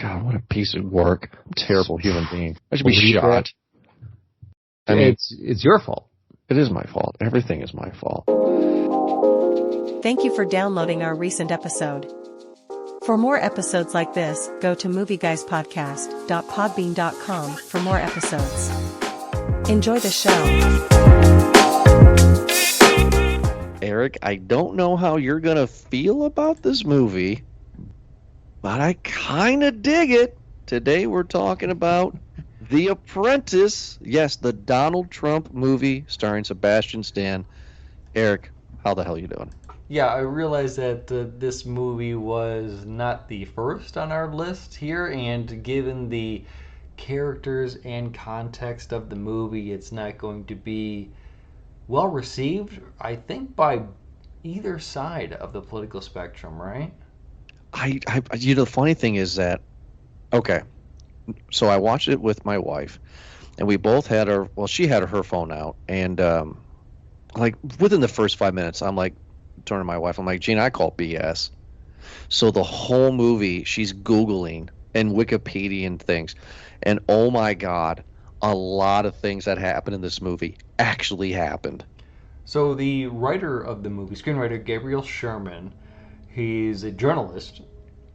God, what a piece of work. Terrible human being. I should be shot. I mean, it's your fault. It is my fault. Everything is my fault. Thank you for downloading our recent episode. For more episodes like this, go to movieguyspodcast.podbean.com for more episodes. Enjoy the show. Eric, I don't know how you're going to feel about this movie, but I kind of dig it. Today we're talking about The Apprentice. Yes, the Donald Trump movie starring Sebastian Stan. Eric, how the hell are you doing? Yeah, I realized that this movie was not the first on our list here, and given the characters and context of the movie, it's not going to be well received, I think, by either side of the political spectrum, right? The funny thing is that, okay, so I watched it with my wife, and we both had she had her phone out, and like within the first 5 minutes, I'm like, turning to my wife, I'm like, Gina, I call BS. So the whole movie, she's Googling and Wikipediaing things, and oh my God, a lot of things that happened in this movie actually happened. So the writer of the movie, screenwriter Gabriel Sherman, he's a journalist.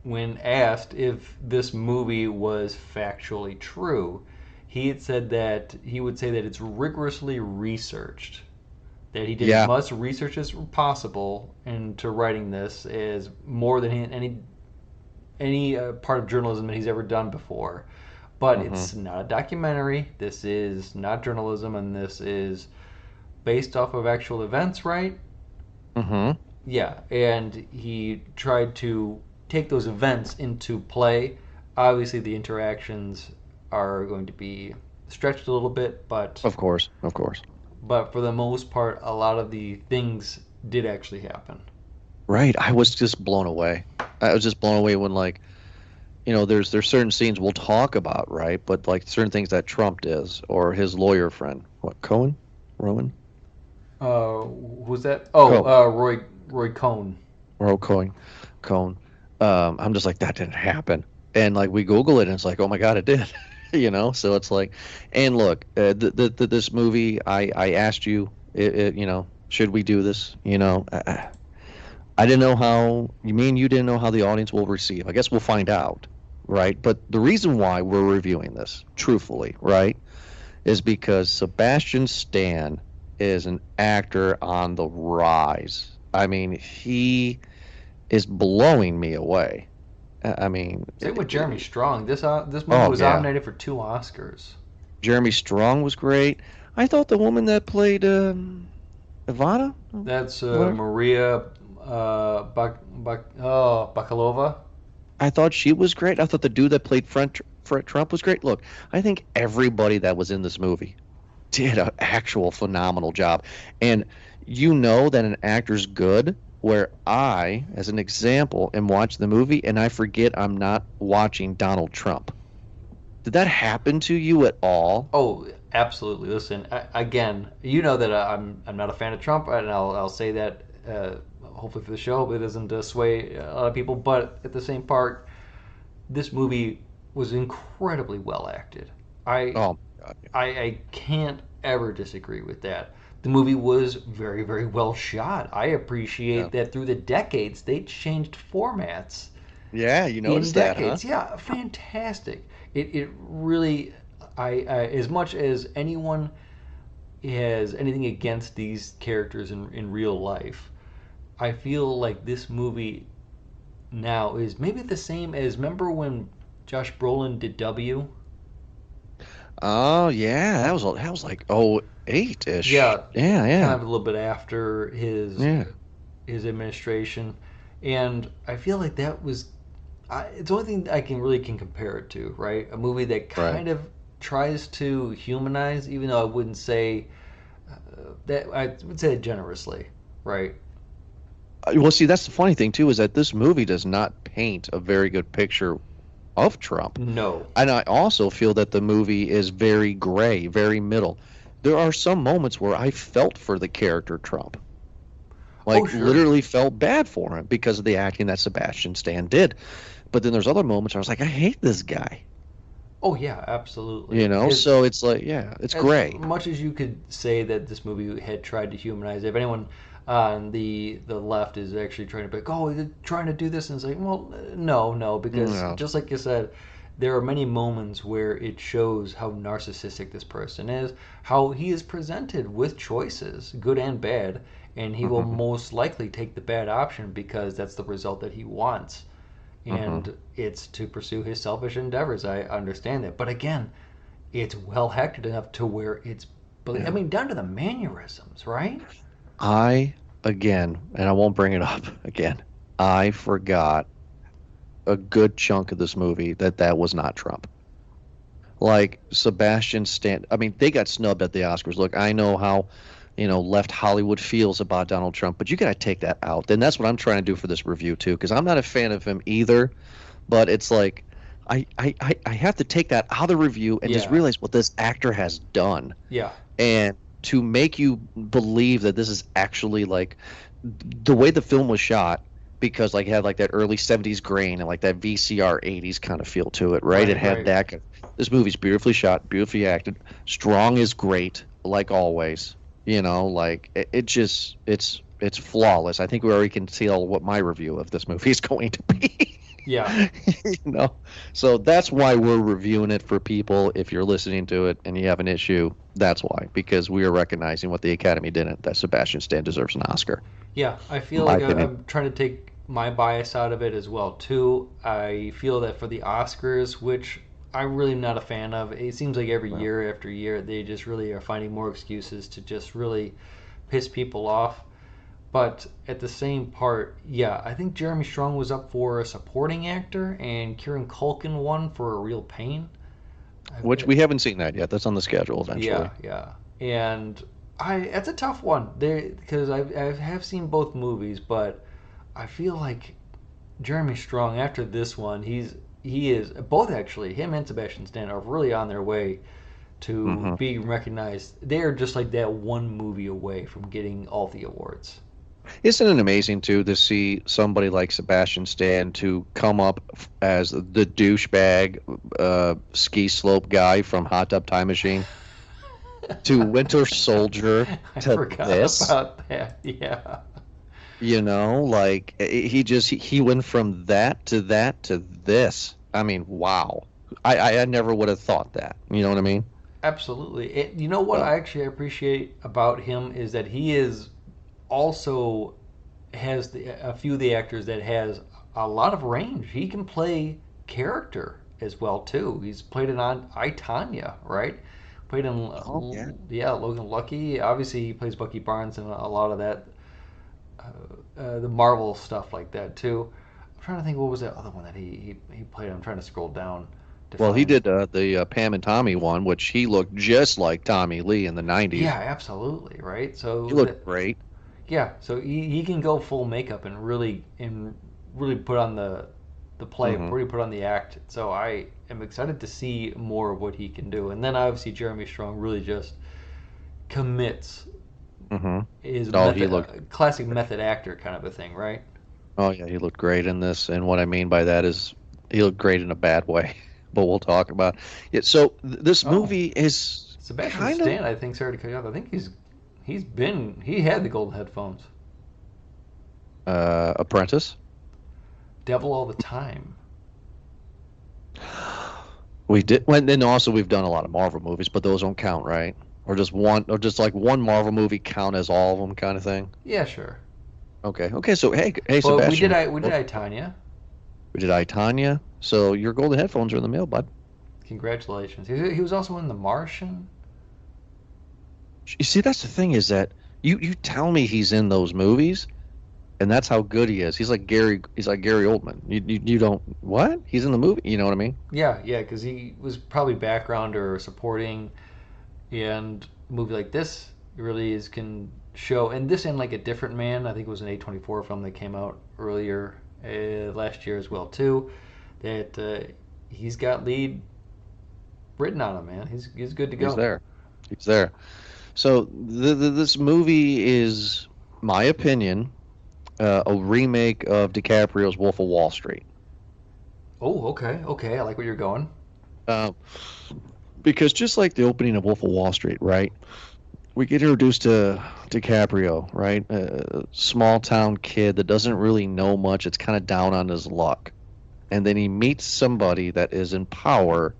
When asked if this movie was factually true, he had said that he would say that it's rigorously researched. That he did as much research as possible into writing this, as more than any part of journalism that he's ever done before. But it's not a documentary. This is not journalism, and this is based off of actual events, right? Mm-hmm. Yeah, and he tried to take those events into play. Obviously, the interactions are going to be stretched a little bit, but Of course. But for the most part, a lot of the things did actually happen. Right. I was just blown away. I was just blown away when, like, you know, there's certain scenes we'll talk about, right? But like certain things that Trump does, or his lawyer friend, Rowan? Who's that? Oh, Roy Cohn. Cohn. I'm just like, that didn't happen. And like we Google it, and it's like, oh my God, it did. You know, so it's like, and look, this movie, I asked you, you know, should we do this? You know, I didn't know how, you didn't know how the audience will receive. I guess we'll find out, right? But the reason why we're reviewing this, truthfully, right, is because Sebastian Stan is an actor on the rise. I mean, he is blowing me away. I mean, same with Jeremy Strong. This movie was nominated for 2 Oscars. Jeremy Strong was great. I thought the woman that played Ivana. That's Maria Bakalova. I thought she was great. I thought the dude that played Fred Trump was great. Look, I think everybody that was in this movie did an actual phenomenal job. And you know that an actor's good where I, as an example, am watching the movie and I forget I'm not watching Donald Trump. Did that happen to you at all? Oh, absolutely. Listen, again, you know that I'm not a fan of Trump, and I'll say that hopefully for the show, it doesn't sway a lot of people. But at the same part, this movie was incredibly well acted. I can't ever disagree with that. The movie was very, very well shot. I appreciate that through the decades they changed formats. Yeah, you noticed that, huh? Yeah, fantastic. It really, as much as anyone has anything against these characters in real life, I feel like this movie now is maybe the same as, remember when Josh Brolin did W? Oh yeah, that was like 08-ish. Yeah, yeah. Kind of a little bit after his administration, and I feel like that was it's the only thing I can compare it to, right? A movie that kind of tries to humanize, even though I wouldn't say that. I would say it generously, right? Well, see, that's the funny thing too, is that this movie does not paint a very good picture of Trump. No. And I also feel that the movie is very gray, very middle. There are some moments where I felt for the character Trump. Literally felt bad for him because of the acting that Sebastian Stan did. But then there's other moments where I was like, I hate this guy. Oh yeah, absolutely. So it's like, yeah, it's As great. much as you could say that this movie had tried to humanize, if anyone on the left is actually trying to be like, oh, they're trying to do this, and it's like, well, no, because No. just like you said, there are many moments where it shows how narcissistic this person is, how he is presented with choices, good and bad, and he will Hmm. most likely take the bad option because that's the result that he wants. Hmm. And it's to pursue his selfish endeavors. I understand that. But again, it's well acted enough to where I Yeah. mean, down to the mannerisms, right? Again, and I won't bring it up again, I forgot a good chunk of this movie that was not Trump. Like Sebastian Stan, I mean, they got snubbed at the Oscars. Look, I know how, left Hollywood feels about Donald Trump, but you got to take that out. And that's what I'm trying to do for this review too, because I'm not a fan of him either. But it's like I have to take that out of the review and just Yeah, realize what this actor has done, yeah, and to make you believe that this is actually like the way the film was shot, because like it had like that early 70s grain and like that VCR 80s kind of feel to it, right? It right, had right. that. This movie's beautifully shot, beautifully acted. Strong is great, like always. Like it just it's flawless. I think we already can tell what my review of this movie is going to be. Yeah, you know so that's why we're reviewing it for people. If you're listening to it and you have an issue, that's why, because we are recognizing what the Academy didn't, that Sebastian Stan deserves an Oscar, yeah. I in feel my like opinion. I'm trying to take my bias out of it as well too. I feel that for the Oscars, which I'm really not a fan of, it seems like every Well, year after year they just really are finding more excuses to just really piss people off. But at the same part, yeah, I think Jeremy Strong was up for a supporting actor, and Kieran Culkin won for A Real Pain. which I, we haven't seen that yet. That's on the schedule eventually. yeah, yeah, and it's a tough one there because I have seen both movies, but I feel like Jeremy Strong after this one, he is both actually him and Sebastian Stan are really on their way to Hmm. being recognized. They are just like that one movie away from getting all the awards. Isn't it amazing too to see somebody like Sebastian Stan to come up as the douchebag ski slope guy from Hot Tub Time Machine to Winter Soldier I to forgot this? about that. Yeah. Like he went from that to this. I mean, wow. I never would have thought that. You know what I mean? Absolutely. You know what So, I actually appreciate about him is that he is also has a few of the actors that has a lot of range. He can play character as well too. He's played it on I Tanya, right? Played in oh yeah. yeah Logan Lucky. Obviously, he plays Bucky Barnes and a lot of that the Marvel stuff like that too. I'm trying to think what was that other one that he played. I'm trying to scroll down to Well, he find. did the Pam and Tommy one, which he looked just like Tommy Lee in the Yeah, 90s. absolutely, right. He So looked great. yeah, so he can go full makeup and really put on the play, Hmm. really put on the act. So I am excited to see more of what he can do. And then obviously Jeremy Strong really just commits Hmm. his Oh, he method, looked. classic method actor kind of a thing, right? Oh yeah, he looked great in this. And what I mean by that is he looked great in a bad way. But we'll talk about it. So this Oh, movie is Sebastian kind of Stan, I think, sorry to cut you off. I think he had the golden headphones. Apprentice. Devil all the time. We did, and then also we've done a lot of Marvel movies, but those don't count, right? Or just like one Marvel movie count as all of them, kind of thing. Yeah, sure. Okay, okay. So hey, Well, Sebastian, we did I Tanya. we did I Tanya. So your golden headphones are in the mail, bud. Congratulations. He was also in The Martian. You see, that's the thing is that you tell me he's in those movies, and that's how good he is. He's like Gary. He's like Gary Oldman. You don't what? He's in the movie. You know what I mean? Yeah, yeah, because he was probably background or supporting, and a movie like this really is can show. And this and like A Different Man, I think it was an A24 film that came out earlier last year as well too. That he's got lead written on him, man. He's good to He's go. there. He's there. So this movie is, my opinion, a remake of DiCaprio's Wolf of Wall Street. Oh, okay, okay. I like where you're going. Um, because just like the opening of Wolf of Wall Street, right? We get introduced to DiCaprio, right? A small town kid that doesn't really know much. It's kind of down on his luck. And then he meets somebody that is in power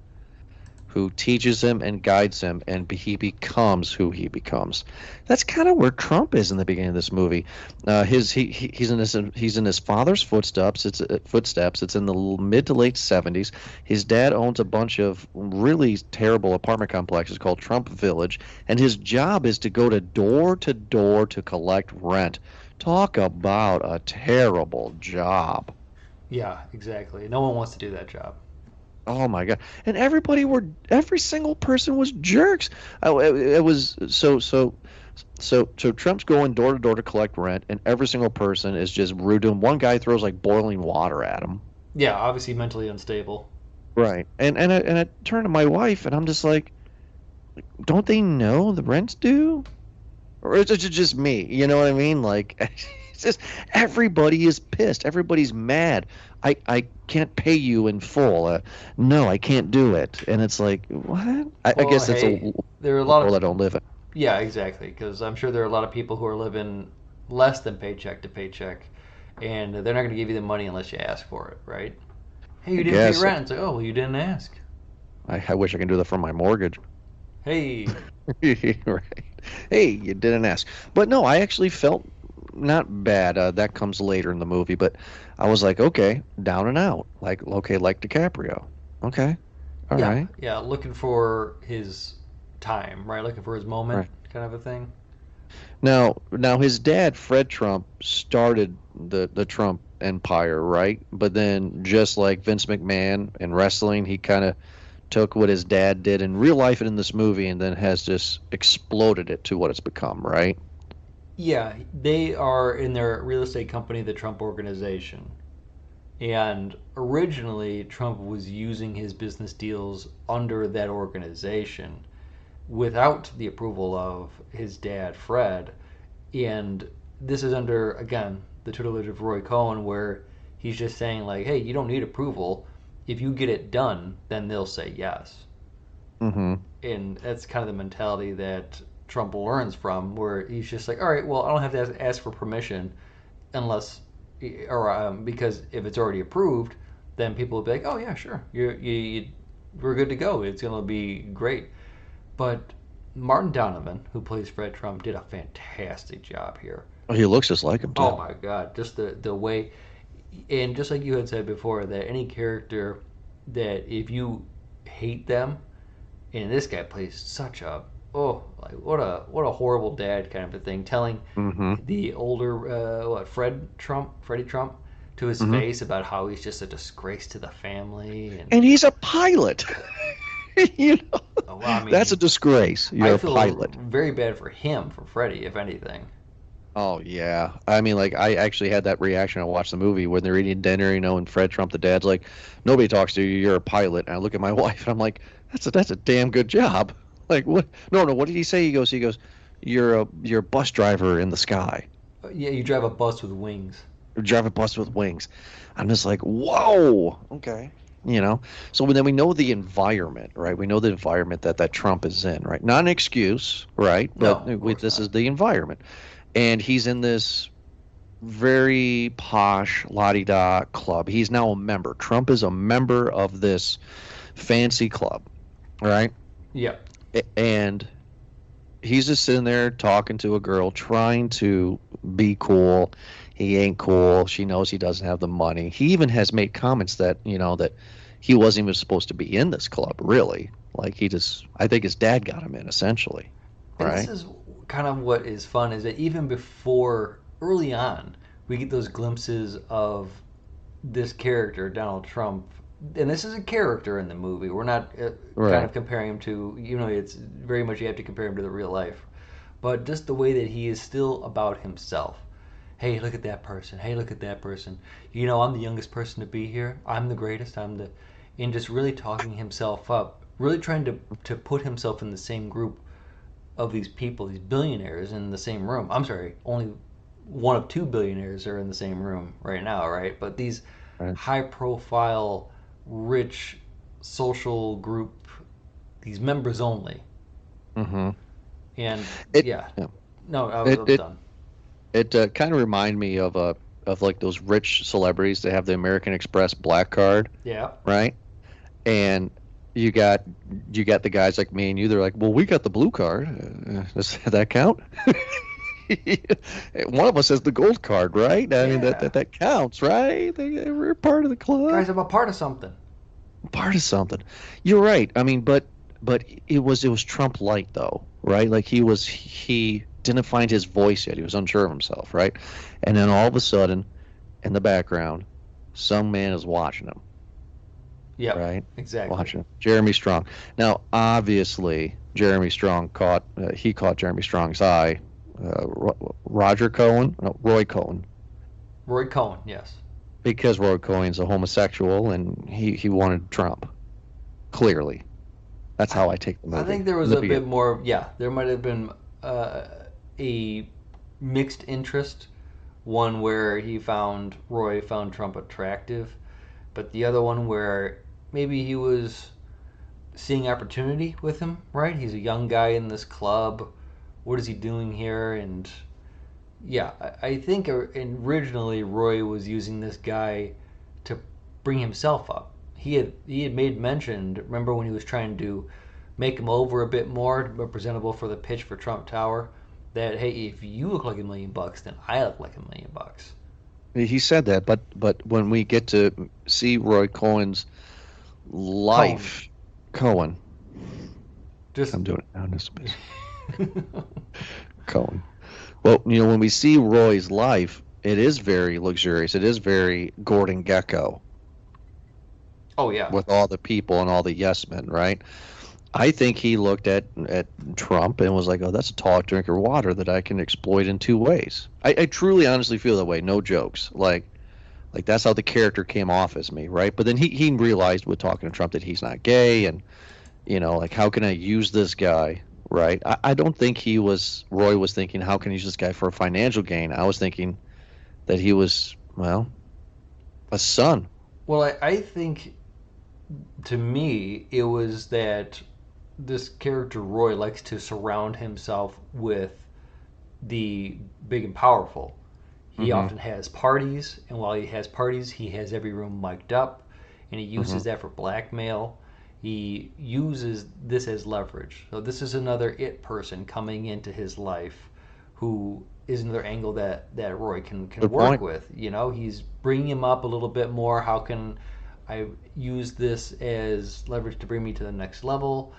who teaches him and guides him, and he becomes who he becomes. That's kind of where Trump is in the beginning of this movie. He's in his father's footsteps. Footsteps. It's in the mid to late 70s. His dad owns a bunch of really terrible apartment complexes called Trump Village, and his job is to door to collect rent. Talk about a terrible job. Yeah, exactly. No one wants to do that job. Oh my God. And every single person was jerks. It was so Trump's going door to door to collect rent, and every single person is just rude to him. One guy throws like boiling water at him. Yeah, obviously mentally unstable. Right. And I turn to my wife and I'm just like, don't they know the rent's due? Or is it just me? You know what I mean? Like, it's just everybody is pissed. Everybody's mad. I can't pay you in full. No, I can't do it. And it's like, what? I Well, guess it's a hey, there are a lot world of I don't live in. yeah, exactly. Because I'm sure there are a lot of people who are living less than paycheck to paycheck, and they're not going to give you the money unless you ask for it, right? Hey, I you didn't pay guess rent. It's like, oh, well, you didn't ask. I wish I can do that for my mortgage. Hey, Right. Hey, you didn't ask. But no, I actually felt not bad. That comes later in the movie, but I was like, okay, down and out. Like, okay, like DiCaprio. Okay. All yeah, right. yeah, looking for his time, right? Looking for his moment, Right. kind of a thing. Now his dad, Fred Trump, started the Trump empire, right? But then just like Vince McMahon in wrestling, he kind of took what his dad did in real life and in this movie and then has just exploded it to what it's become, right? Yeah, they are in their real estate company, the Trump Organization. And originally, Trump was using his business deals under that organization without the approval of his dad, Fred. And this is under, again, the tutelage of Roy Cohn, where he's just saying, like, hey, you don't need approval. If you get it done, then they'll say yes. Mm-hmm. And that's kind of the mentality that Trump learns from, where he's just like, all right, well, I don't have to ask for permission unless, or because if it's already approved, then people will be like, oh yeah, sure, we're good to go. It's gonna be great. But Martin Donovan, who plays Fred Trump, did a fantastic job here. Oh, he looks just like him Oh too. my God, just the way, and just like you had said before, that any character that if you hate them, and this guy plays such a like what a horrible dad kind of a thing, telling Mm-hmm. the older Freddie Trump to his Mm-hmm. face about how he's just a disgrace to the family, and And he's a pilot. You know, well, I that's a mean, disgrace. I You're a feel pilot. very bad for him, for Freddie, if anything. Oh yeah. I mean, like I actually had that reaction. I watched the movie when they're eating dinner, and Fred Trump, the dad's like, "Nobody talks to you. You're a pilot." And I look at my wife, and I'm like, "That's a damn good job." Like what? No, no. What did he say? He goes, you're a bus driver in the sky. Yeah, you drive a bus with wings. You drive a bus with wings. I'm just like, whoa. Okay. You know. So then we know the environment, right? We know the environment that Trump is in, right? Not an excuse, right? No, But of course this not. is the environment, and he's in this very posh la-di-da club. He's now a member. Trump is a member of this fancy club, right? Yeah, And he's just sitting there talking to a girl, trying to be cool. He ain't cool. She knows he doesn't have the money. He even has made comments that, that he wasn't even supposed to be in this club, really. Like I think his dad got him in, essentially, and this right? is kind of what is fun is that even before early on, we get those glimpses of this character, Donald Trump, and this is a character in the movie. We're not kind Right. of comparing him to, it's very much you have to compare him to the real life. But just the way that he is still about himself. Hey, look at that person. Hey, look at that person. I'm the youngest person to be here. I'm the greatest. And just really talking himself up, really trying to put himself in the same group of these people, these billionaires in the same room. I'm sorry, only one of two billionaires are in the same room right now, right? But these Right. high profile, rich social group, these members only. Hmm. And It yeah, yeah. no, it I'm it done. it kind of remind me of like those rich celebrities that have the American Express black card, Yeah, right? And you got you got the guys like me and you. They're like, well, we got the blue card. Does that count? One of us has the gold card, right? I mean, yeah. that counts, right? We're part of the club, Guys, I'm a part of something. part of something. You're right. I mean, but it was Trump light though, right? Like he didn't find his voice yet. He was unsure of himself, right? And then all of a sudden, in the background, some man is watching him, Yep, right? exactly. Watching him. Jeremy Strong. Now, obviously, Jeremy Strong caught Jeremy Strong's eye. Roger Cohen, no, Roy Cohen, Roy Cohen, yes. because Roy Cohen's a homosexual and he wanted Trump. Clearly, that's I, how I take the I movie think there in was the a bit beginning. more, yeah, there might have been a mixed interest. One where Roy found Trump attractive, but the other one where maybe he was seeing opportunity with him, right? He's a young guy in this club. What is he doing here? And yeah, I think originally Roy was using this guy to bring himself up. He had made mention. Remember when he was trying to make him over a bit more, more presentable for the pitch for Trump Tower? That hey, if you look like $1 million, then I look like $1 million. He said that, but when we get to see Roy Cohen's Cohen, life, Cohen, just I'm doing it now in this Cohen. Well, when we see Roy's life, it is very luxurious. It is very Gordon Gekko oh yeah, with all the people and all the yes men, right? I think he looked at Trump and was like, "Oh, that's a tall drink of water that I can exploit in two ways." I truly, honestly feel that way. No jokes. Like that's how the character came off as me, right? But then he realized with talking to Trump that he's not gay, and like how can I use this guy, right? I don't think Roy was thinking how can I use this guy for a financial gain. I was thinking that he was, well, a son. well, I think to me it was that this character Roy likes to surround himself with the big and powerful. He Hmm. often has parties, and while he has parties, he has every room mic'd up, and he Hmm. uses that for blackmail. He uses this as leverage. So this is another it person coming into his life, who is another angle that Roy can Good work point. with. He's bringing him up a little bit more. How can I use this as leverage to bring me to the next level?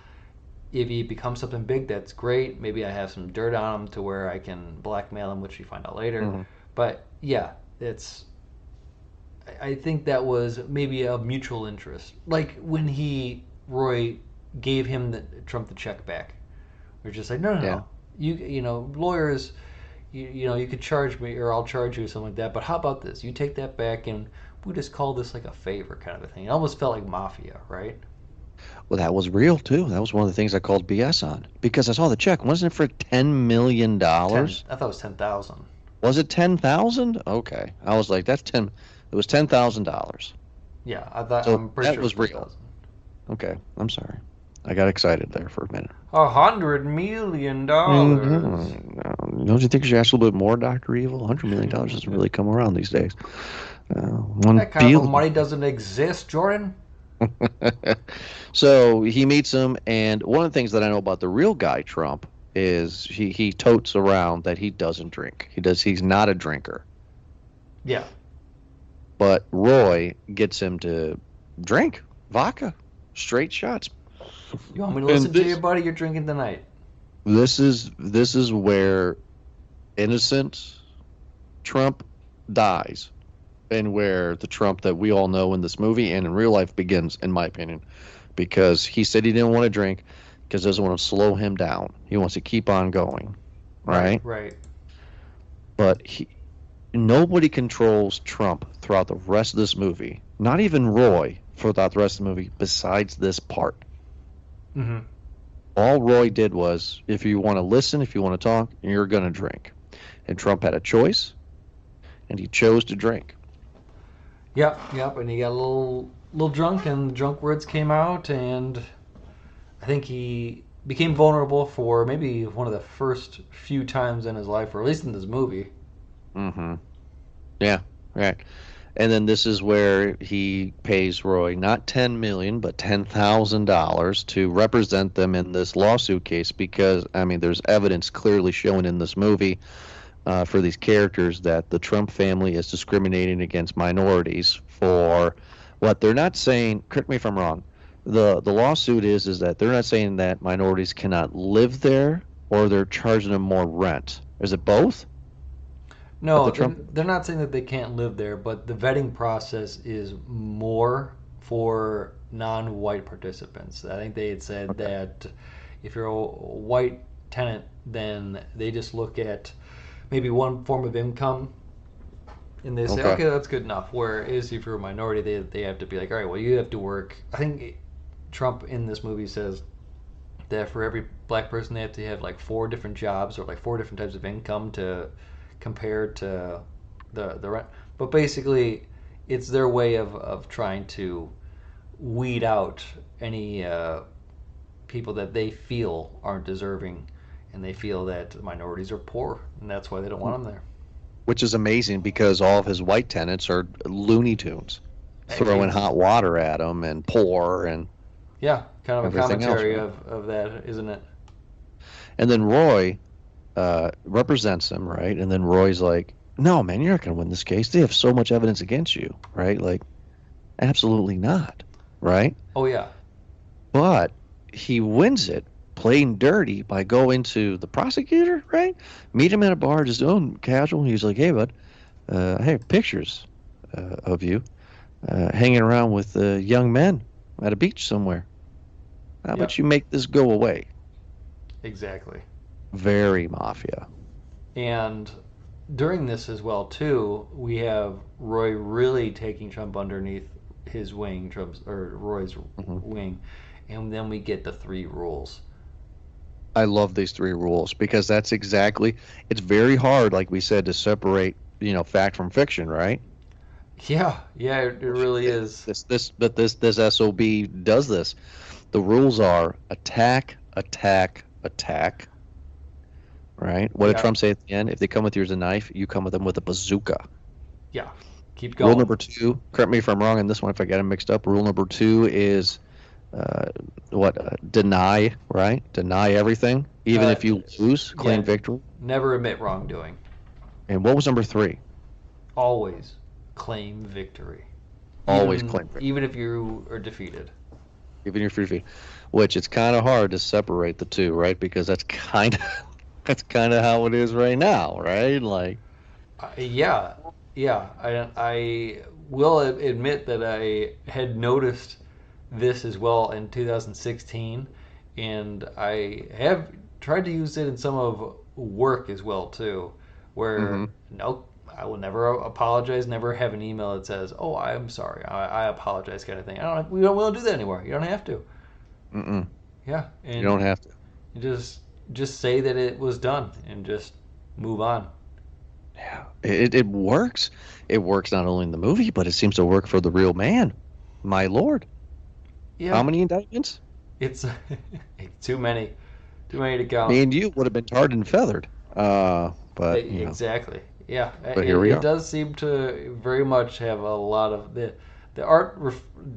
If he becomes something big, that's great. Maybe I have some dirt on him to where I can blackmail him, which we find out later. Hmm. But yeah, it's. I think that was maybe a mutual interest. Like when Roy gave him Trump the check back. We're just like, no, no, Yeah. no. Lawyers, you could charge me or I'll charge you or something like that. But how about this? You take that back and we just call this like a favor kind of a thing. It almost felt like mafia, right? Well, that was real too. That was one of the things I called BS on because I saw the check. Wasn't it for $10 million? I thought it was 10,000. Was it 10,000? Okay, I was like, that's 10. It was $10,000. Yeah, So I'm pretty that sure it's was real. 10,000. Okay, I'm sorry. I got excited there for a minute. $100 million. Don't you think you should ask a little bit more, Doctor Evil? $100 million doesn't really come around these days. One That kind of billion. money doesn't exist, Jordan. So he meets him, and one of the things that I know about the real guy Trump is he totes around that he doesn't drink. He's not a drinker. Yeah. But Roy gets him to drink vodka, straight shots. You want me to And listen to you, buddy? You're drinking tonight. this is where innocent Trump dies, and where the Trump that we all know in this movie and in real life begins, in my opinion, because he said he didn't want to drink because he doesn't want to slow him down. He wants to keep on going, Right, right? right. But nobody controls Trump throughout the rest of this movie. Not even Roy throughout the rest of the movie, besides this part. Mm-hmm. All Roy did was, if you want to listen, if you want to talk, you're going to drink. And Trump had a choice, and he chose to drink. Yep, yep. And he got a little little drunk, and drunk words came out, and I think he became vulnerable for maybe one of the first few times in his life, or at least in this movie. Mm-hmm. Yeah, right. And then this is where he pays Roy not 10 million but $10,000 to represent them in this lawsuit case because I mean there's evidence clearly shown in this movie for these characters that the Trump family is discriminating against minorities for what they're not saying. Correct me if I'm wrong. The lawsuit is that they're not saying that minorities cannot live there or they're charging them more rent. Is it both? At No, the Trump? they're not saying that they can't live there, but the vetting process is more for non-white participants. I think they had said Okay. that if you're a white tenant, then they just look at maybe one form of income and they say, Okay. okay, that's good enough. Whereas if you're a minority, they have to be like, all right, well, you have to work. I think Trump in this movie says that for every black person, they have to have like four different jobs or like four different types of income to compare to the rent. But basically, it's their way of trying to weed out any people that they feel aren't deserving, and they feel that minorities are poor, and that's why they don't want them there. Which is amazing because all of his white tenants are Looney Tunes, throwing Ex- hot water at him and poor and Yeah, kind of a everything else, commentary right? of that, isn't it? And then Roy represents him, right? And then Roy's like, "No, man, you're not going to win this case. They have so much evidence against you, right? Like, absolutely not, right?" Oh yeah, But he wins it playing dirty by going to the prosecutor, right? Meet him at a bar, just doing casual. He's like, "Hey, bud, I have pictures of you hanging around with young men at a beach somewhere. How yeah, about you make this go away?" exactly. Very mafia. And during this as well too, we have Roy really taking Trump underneath his wing, Trump's or Roy's Mhm. wing, and then we get the three rules. I love these three rules because that's exactly, it's very hard, like we said, to separate, fact from fiction, right? Yeah, yeah, it really is. This SOB does this. The rules are attack, attack, attack, right? What did Yeah, Trump say at the end? If they come with you as a knife, you come with them with a bazooka. yeah. Keep Rule going. number two, correct me if I'm wrong on this one if I get them mixed up. Rule number two is uh, deny, right? Deny everything, even Uh, if you lose, claim yeah, victory. never admit wrongdoing. And what was number three? Always claim victory, Always claim victory, even if you are defeated. even if you're free. Which it's kind of hard to separate the two, right? Because that's kind of that's kind of how it is right now, right? Like, Yeah, yeah. I will admit that I had noticed this as well in 2016, and I have tried to use it in some of work as well too, where hmm no, I will never apologize. Never have an email that says, "Oh, I'm sorry, I apologize," kind of thing. I don't. We don't do that anymore. You don't have to. mm-mm, Yeah, you don't and have to. just say that it was done and just move on. Yeah, it works. It works not only in the movie, but it seems to work for the real man. My lord, how Yeah, many indictments? it's too many to count. Me and you would have been tarred and feathered. But Exactly. Yeah, but here we it are. does seem to very much have a lot of the art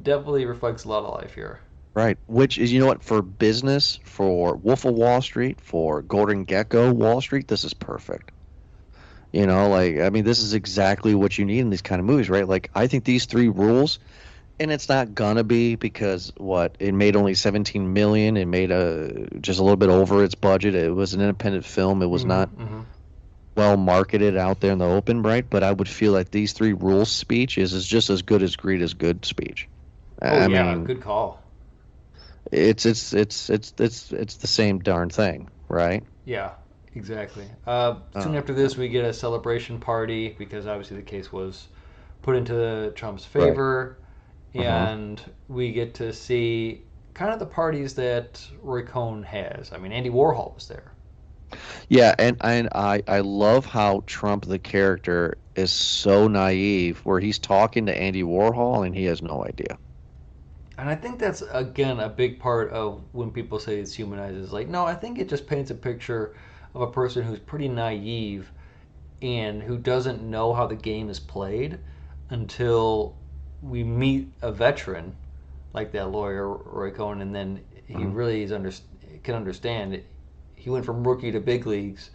definitely reflects a lot of life here. Right. Which is, what, for business, for Wolf of Wall Street, for Gordon Gecko Wall Street, this is perfect. Like, I mean, this is exactly what you need in these kind of movies, right? Like, I think these three rules, and it's not gonna be because what, it made only 17 million, it made just a little bit over its budget. It was an independent film. It was Hmm. not Hmm. well marketed out there in the open, right? But I would feel like these three rules speech is just as good as Greed is good speech. Oh I yeah, mean, good call. it's the same darn thing, right? Yeah, exactly. Soon Uh, after this, we get a celebration party because obviously the case was put into Trump's right. favor, Uh-huh. and we get to see kind of the parties that Roy Cohn has. I mean, Andy Warhol was there. Yeah, and I love how Trump the character is so naive where he's talking to Andy Warhol and he has no idea. And I think that's again a big part of when people say it's humanized. Is like, no, I think it just paints a picture of a person who's pretty naive and who doesn't know how the game is played until we meet a veteran like that lawyer Roy Cohn, and then he Mhm. really can understand it. He went from rookie to big leagues,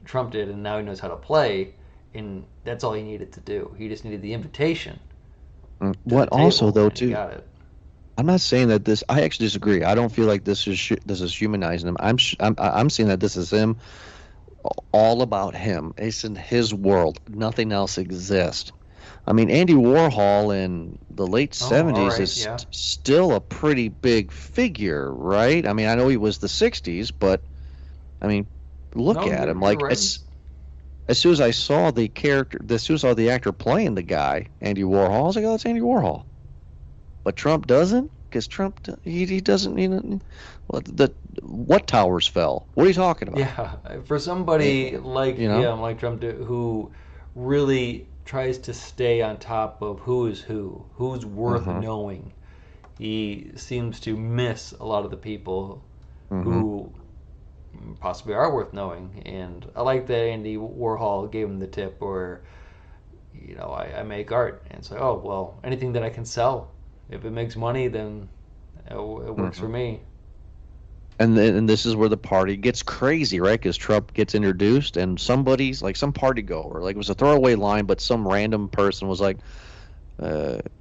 Trump did, and now he knows how to play, and that's all he needed to do. He just needed the invitation to the What also table, though and he too, got it. I'm not saying that this. I actually disagree. I don't feel like this is humanizing him. I'm saying that this is him, all about him. It's in his world. Nothing else exists. I mean, Andy Warhol in the late Oh, all 70s right, is yeah. still a pretty big figure, right? I mean, I know he was the 60s, but I mean, look No, at him. you're Like right. as soon as I saw the character, as soon as I saw the actor playing the guy, Andy Warhol, I was like, oh, that's Andy Warhol. But Trump doesn't, because he doesn't. What towers fell? What are you talking about? Yeah, for Eh, somebody like You know? him, like Trump, who really tries to stay on top of who is who's worth Mm-hmm. knowing, he seems to miss a lot of the people Mm-hmm. who possibly are worth knowing. And I like that Andy Warhol gave him the tip, or I make art, and it's like, oh well, anything that I can sell, if it makes money, then it works Mm-hmm. for me. And this is where the party gets crazy, right? Because Trump gets introduced, and somebody's like some party goer, like it was a throwaway line, but some random person was like,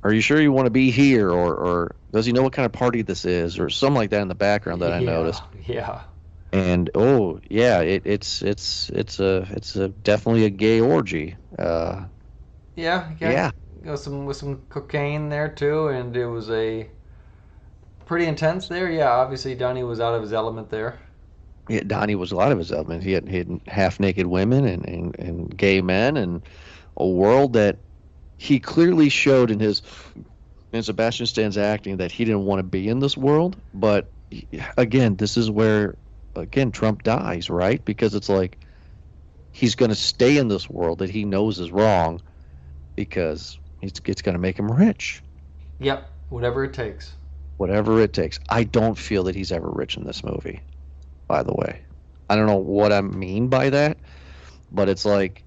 "Are you sure you want to be here?" Or does he know what kind of party this is, or something like that in the background that I Yeah, noticed. yeah, And oh yeah, it's a definitely a gay orgy. yeah. Yeah, Got some with some cocaine there too, and it was a pretty intense there. Yeah, obviously Donnie was out of his element there. yeah. Donnie was a lot of his element. He had half naked women and gay men and a world that he clearly showed in Sebastian Stan's acting that he didn't want to be in this world. But again, this is where again Trump dies, right? Because it's like he's going to stay in this world that he knows is wrong because it's going to make him rich, Yep, whatever it takes. whatever it takes. I don't feel that he's ever rich in this movie, by the way. I don't know what I mean by that, but it's like,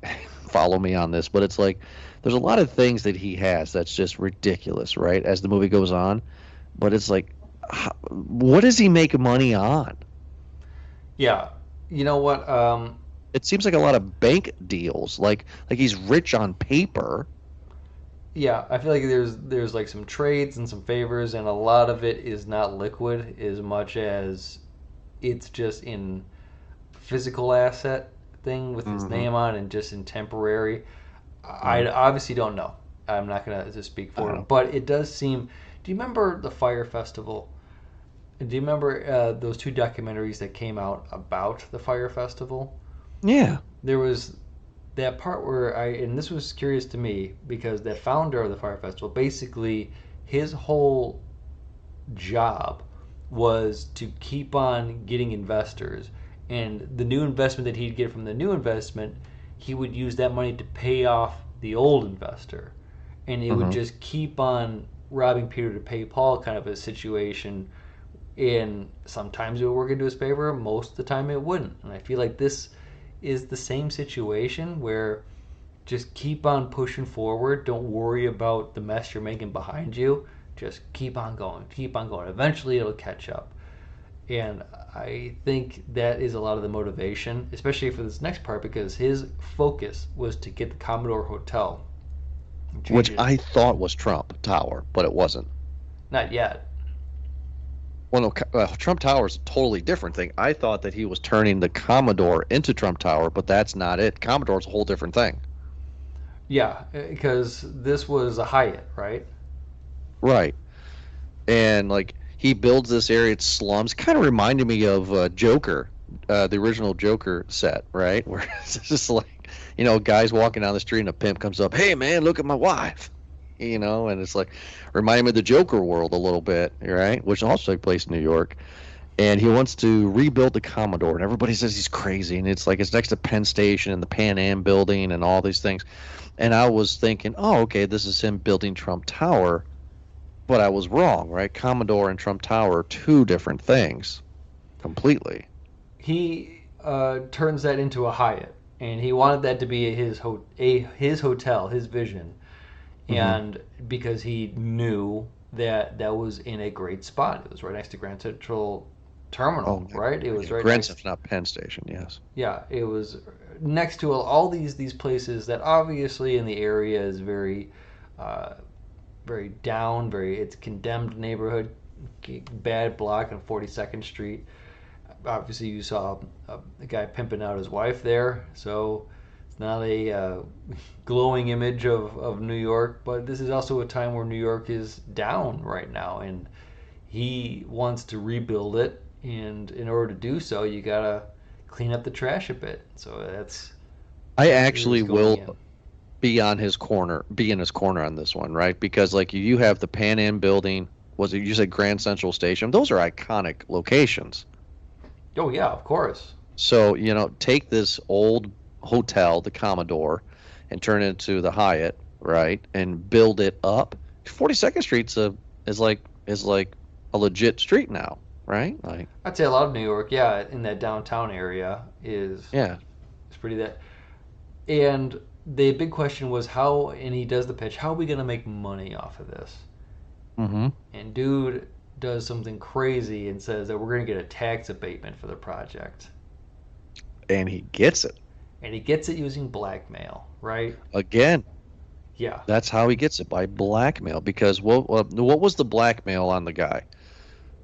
follow me on this, but it's like there's a lot of things that he has that's just ridiculous, right? As the movie goes on, but it's like, what does he make money on? Yeah, you know what? It seems like a lot of bank deals, like he's rich on paper. Yeah, I feel like there's like some trades and some favors, and a lot of it is not liquid as much as it's just in physical asset thing with his Hmm. name on and just in temporary. Hmm. I obviously don't know. I'm not gonna just speak I for don't it, know. but it does seem. Do you remember the Fire Festival? Do you remember those two documentaries that came out about the Fire Festival? Yeah. There was that part where and this was curious to me because the founder of the Fire Festival, basically, his whole job was to keep on getting investors, and the new investment that he'd get from the new investment, he would use that money to pay off the old investor, and it would Hmm. just keep on robbing Peter to pay Paul kind of a situation. And sometimes it would work into his favor, most of the time it wouldn't. And I feel like this is the same situation where just keep on pushing forward. Don't worry about the mess you're making behind you. Just keep on going. Keep on going. Eventually it'll catch up. And I think that is a lot of the motivation, especially for this next part, because his focus was to get the Commodore Hotel and change Which it. I thought was Trump Tower, but it wasn't. Not yet. Well, no, Trump Tower is a totally different thing. I thought that he was turning the Commodore into Trump Tower, but that's not it. Commodore's a whole different thing. Yeah, because this was a Hyatt, right? Right. And like he builds this area, it's slums. Kind of reminded me of Joker, the original Joker set, right? Where it's just like, guys walking down the street and a pimp comes up, "Hey man, look at my wife." And it's like reminding me of the Joker world a little bit, right? Which also took place in New York. And he wants to rebuild the Commodore, and everybody says he's crazy. And it's like it's next to Penn Station and the Pan Am building and all these things. And I was thinking, oh, okay, this is him building Trump Tower. but I was wrong, right? Commodore and Trump Tower are two different things completely. He turns that into a Hyatt, and he wanted that to be his hotel, his vision, Hmm. and because he knew that that was in a great spot. It was right next to Grand Central Terminal, Oh, right? It was yeah, right Grand next. Central, not Penn Station. Yes. Yeah, it was next to all these places that obviously in the area is very, uh, very down, very it's condemned neighborhood, bad block on 42nd Street. Obviously, you saw a guy pimping out his wife there, so it's not a glowing image of New York. But this is also a time where New York is down right now, and he wants to rebuild it. And in order to do so, you gotta clean up the trash a bit. So I that's where actually he's going will in. be in his corner on this one, right? Because like you have the Pan Am building, was it you said Grand Central Station? Those are iconic locations. Oh yeah, of course. So, take this old hotel, the Commodore, and turn it into the Hyatt, right? And build it up. 42nd Street's is like a legit street now, right? Like, I'd say a lot of New York, yeah, in that downtown area yeah. is pretty that. And the big question was how, and he does the pitch, how are we going to make money off of this? Hmm. And dude does something crazy and says that we're going to get a tax abatement for the project. And he gets it. And he gets it using blackmail, right? Again, Yeah. that's how he gets it, by blackmail. Because what was the blackmail on the guy?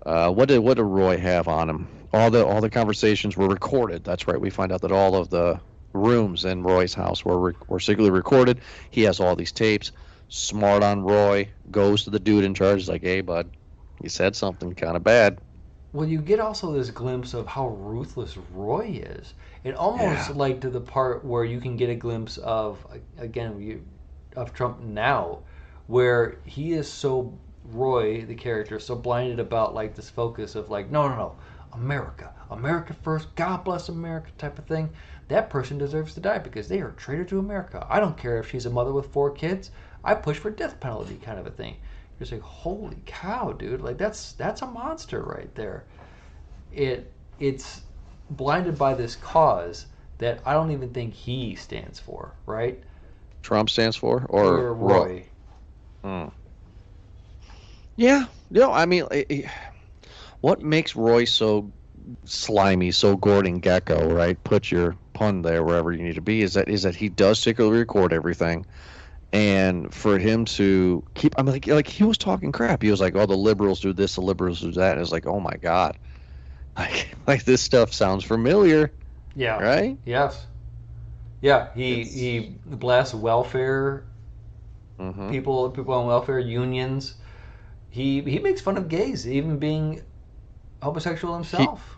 What did Roy have on him? All the conversations were recorded. That's right. We find out that all of the rooms in Roy's house were secretly recorded. He has all these tapes. Smart on Roy, goes to the dude in charge. He's like, "Hey, bud, you said something kind of bad." Well, you get also this glimpse of how ruthless Roy is. It almost Yeah. like to the part where you can get a glimpse of again of Trump now, where he is so Roy the character so blinded about like this focus of like no, America, America first, God bless America type of thing. That person deserves to die because they are a traitor to America. I don't care if she's a mother with 4 kids. I push for death penalty kind of a thing. You're just like, holy cow, dude! Like that's a monster right there. It's blinded by this cause that I don't even think he stands for, right? Trump stands for or Or Roy? Roy. Hmm. Yeah. I mean, what makes Roy so slimy, so Gordon Gecko, right? Put your pun there wherever you need to be. Is that he does secretly record everything, and for him to keep, I mean, like he was talking crap. He was like, "Oh, the liberals do this, the liberals do that." And it's like, "Oh my God, like this stuff sounds familiar, Yeah. right?" Yes. Yeah. He It's. blasts welfare Hmm. people on welfare unions. He makes fun of gays, even being homosexual He, himself.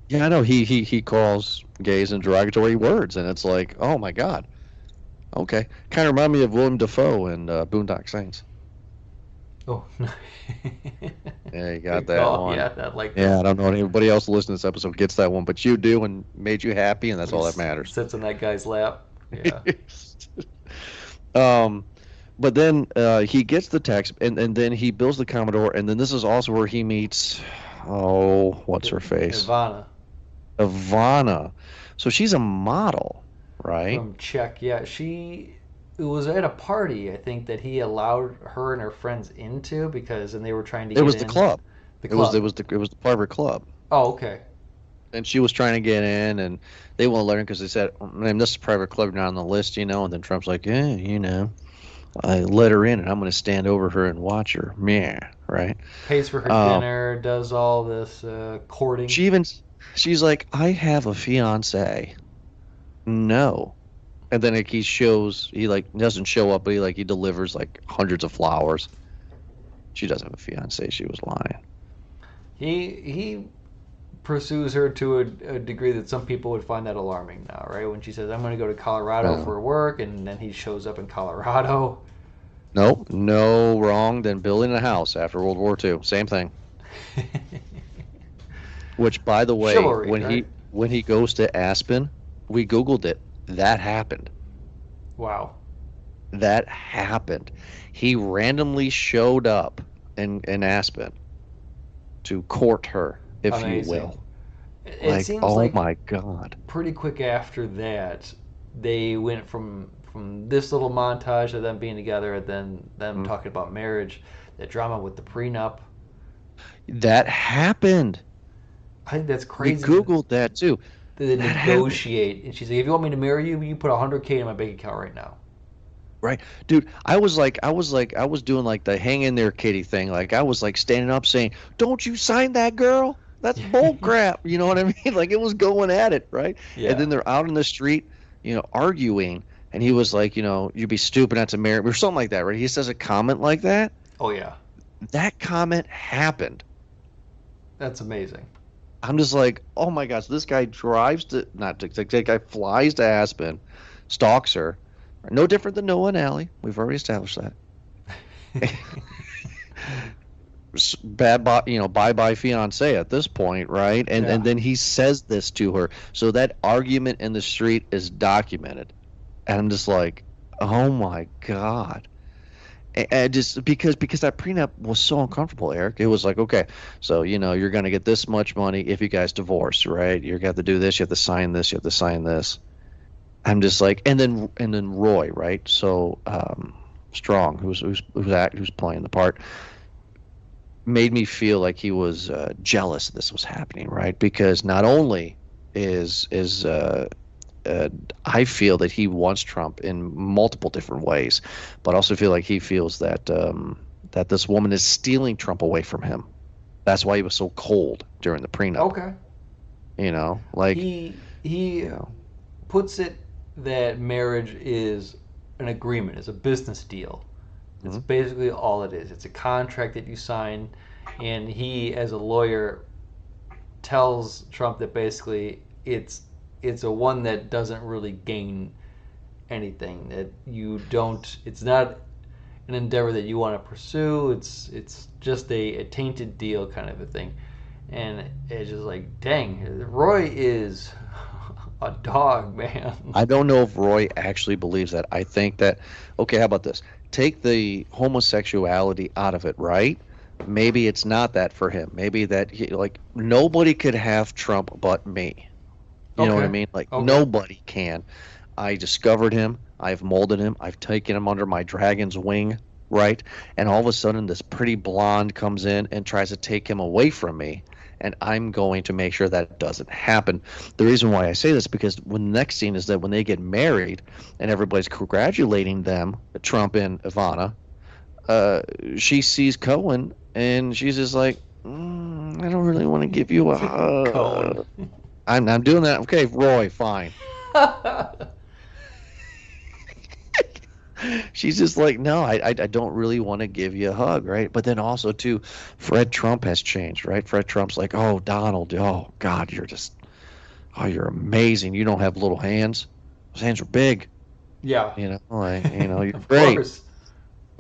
yeah, I know. He calls gays in derogatory words, and it's like, oh my God, okay. Kind of remind me of Willem Dafoe in Boondock Saints. Oh. Yeah, you got Good that call. one. Yeah, I like Yeah, that. I don't know anybody else listening to this episode gets that one, but you do, and made you happy, and that's He all that matters. sits on that guy's lap. Yeah. um, but then he gets the text, and then he builds the Commodore, and then this is also where he meets, oh, what's her face? Ivana Ivana. So she's a model, right? from Czech. Yeah, she it was at a party, I think, that he allowed her and her friends into because and they were trying to It get was the in club. the It was it club. was the it was the private club, Oh, okay. and she was trying to get in, and they won't let her because they said, "Man, this is a private club, you're not on the list, you know." And then Trump's like, "Yeah, you know." I let her in, and I'm going to stand over her and watch her. Yeah, right. Pays for her Um, dinner, does all this courting. she even she's like, I have a fiance. No, and then like he like doesn't show up, but he delivers like hundreds of flowers. She doesn't have a fiance. She was lying. He pursues her to a degree that some people would find that alarming now, right? When she says, "I'm going to go to Colorado No, for work," and then he shows up in Colorado. no, no wrong than building a house after World War II. Same thing. Which, by the way, Chivalry, right? when he goes to Aspen, we Googled it. That happened. Wow. That happened. He randomly showed up in Aspen to court her, if you Amazing. will. It Like, seems oh like my God. pretty quick after that, they went from this little montage of them being together and then them Mm. talking about marriage, that drama with the prenup. That happened. I think that's We crazy that Googled that too. they That happened. negotiate. And she's like, if you want me to marry you, you put 100K in my bank account right now. Right. Dude, I was doing like the hang in there kitty thing. Like I was like standing up saying, "Don't you sign that, girl? That's bull crap." You know what I mean? Like it was going at it, right? And Yeah. then they're out in the street, arguing, and he was like, "You'd be stupid not to marry," or something like that, right? He says a comment like that. Oh yeah. That comment happened. That's amazing. I'm just like, "Oh my gosh, this guy drives to not to, that guy flies to Aspen, stalks her. No different than Noah and Allie. We've already established that." Bye bye fiance at this point, right? And Yeah. then he says this to her. So that argument in the street is documented. And I'm just like, oh my God. And just because that prenup was so uncomfortable, Eric. It was like, okay, so you're gonna get this much money if you guys divorce, right? You got to do this, you have to sign this, you have to sign this. I'm just like, and then Roy, right? So Strong, who's playing the part, made me feel like he was jealous this was happening, right? Because not only is I feel that he wants Trump in multiple different ways, but I also feel like he feels that this woman is stealing Trump away from him. That's why he was so cold during the prenup. Okay. Like, He you know, puts it that marriage is an agreement, it's a business deal. It's mhm. basically all it is. It's a contract that you sign, and he, as a lawyer, tells Trump that basically it's a one that doesn't really gain anything. That you don't. It's not an endeavor that you want to pursue. It's just a tainted deal kind of a thing. And it's just like, dang, Roy is a dog, man. I don't know if Roy actually believes that. I think that, okay, how about this? Take the homosexuality out of it, right? Maybe it's not that for him. Maybe that like nobody could have Trump but me. You know what I Okay. mean? Like Okay. nobody can. I discovered him. I've molded him. I've taken him under my dragon's wing, right? And all of a sudden, this pretty blonde comes in and tries to take him away from me. And I'm going to make sure that doesn't happen. The reason why I say this because when the next scene is that when they get married and everybody's congratulating them, Trump and Ivana, uh, she sees Cohen and she's just like, I don't really want to give you a Cone. hug. I'm doing that. Okay, Roy, fine. She's just like, no, I don't really want to give you a hug, right? But then also too, Fred Trump has changed, right? Fred Trump's like, oh, Donald, oh God, you're amazing. You don't have little hands. Those hands are big, Yeah, you're of great, course.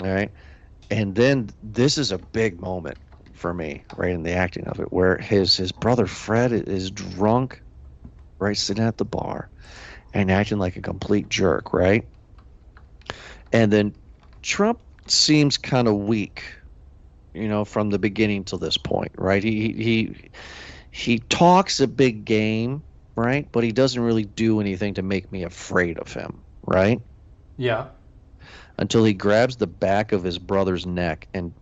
all right. And then this is a big moment for me, right, in the acting of it, where his brother Fred is drunk, right, sitting at the bar and acting like a complete jerk, right? And then Trump seems kind of weak, from the beginning to this point, right? He talks a big game, right? But he doesn't really do anything to make me afraid of him, right? Yeah, Until he grabs the back of his brother's neck and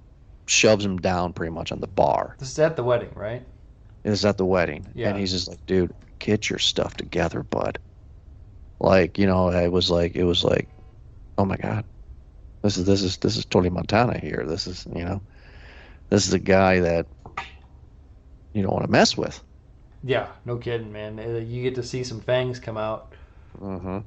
shoves him down pretty much on the bar. this is at the wedding, right? It was at the wedding, and Yeah. he's just like, "Dude, get your stuff together, bud." Like, it was like, "Oh my God, this is Tony Montana here. This is a guy that you don't want to mess with." Yeah, no kidding, man. You get to see some fangs come out. hmm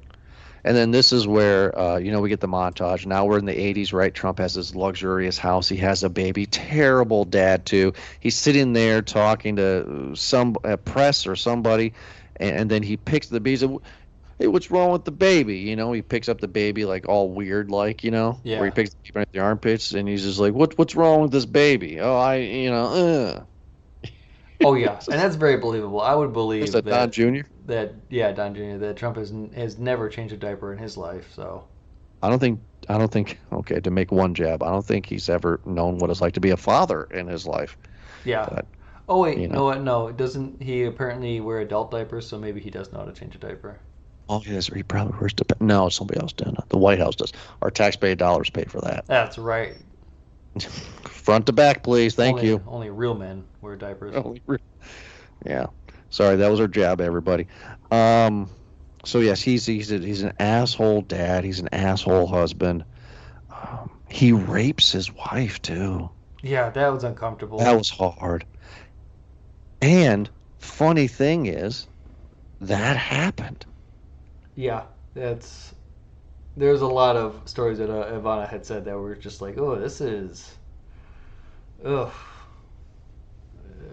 And then this is where we get the montage. Now we're in the 80s, right? Trump has his luxurious house. He has a baby. Terrible dad too. He's sitting there talking to some press or somebody, and then he picks the baby. He said, "Hey, what's wrong with the baby?" He picks up the baby like all weird, like where he Yeah. picks the baby at the armpits, and he's just like, "What's wrong with this baby?" Oh, Oh yeah, and that's very believable. I would Is believe that Don that Jr.? that yeah, Don Jr. that Trump has never changed a diaper in his life. So I don't think I don't think okay, to make one jab, I don't think he's ever known what it's like to be a father in his life. Yeah. But, Oh wait, you know. no, no. Doesn't he apparently wear adult diapers? So maybe he does know how to change a diaper. Oh, yes, he probably wears the no, somebody else doing it. The White House does. Our taxpayer dollars pay for that. That's right. Front to back, please. Thank Only you. only real men wear diapers. Yeah. Sorry, that was our jab, everybody. Um, so yes, he's an asshole dad. He's an asshole husband. He rapes his wife too. Yeah, that was That uncomfortable. was hard. And funny thing is, that happened. Yeah, that's. There's a lot of stories that Ivana had said that were just like, oh, this is, ugh,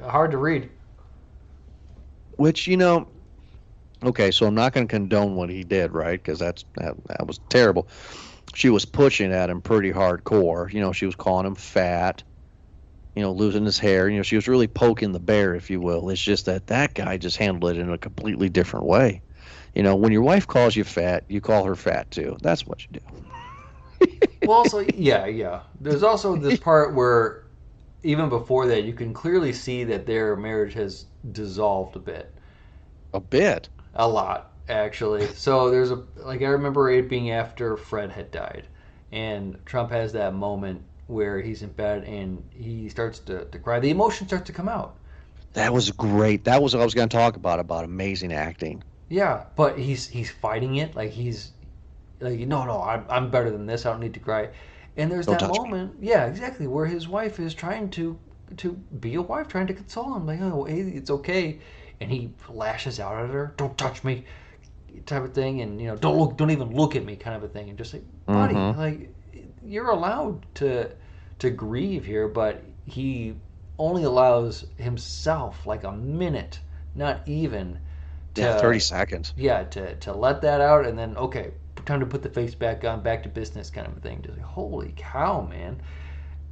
hard to read. Which, okay, so I'm not going to condone what he did, right? Because that was terrible. She was pushing at him pretty hardcore. She was calling him fat, losing his hair. She was really poking the bear, if you will. It's just that guy just handled it in a completely different way. When your wife calls you fat, you call her fat too. That's what you Well, also, yeah, yeah. There's also this do. part where even before that, you can clearly see that their marriage has dissolved a bit, A bit. a lot actually. So there's a like I remember it being after Fred had died, and Trump has that moment where he's in bed and he starts to cry. The emotion starts to come out. That was great. That was what I was going to talk about amazing acting. Yeah, but he's fighting it like he's like no, I'm better than this. I don't need to cry. And there's Don't that touch me. moment, yeah, exactly, where his wife is trying to be a wife, trying to console him, like, oh, hey, it's okay, and he lashes out at her, don't touch me, type of thing, and don't even look at me, kind of a thing, and just like, buddy, Mm-hmm. like, you're allowed to grieve here, but he only allows himself like a minute, not even Yeah, 30 to seconds. yeah to let that out, and then okay, time to put the face back on, back to business, kind of a thing. Just like, holy cow, man.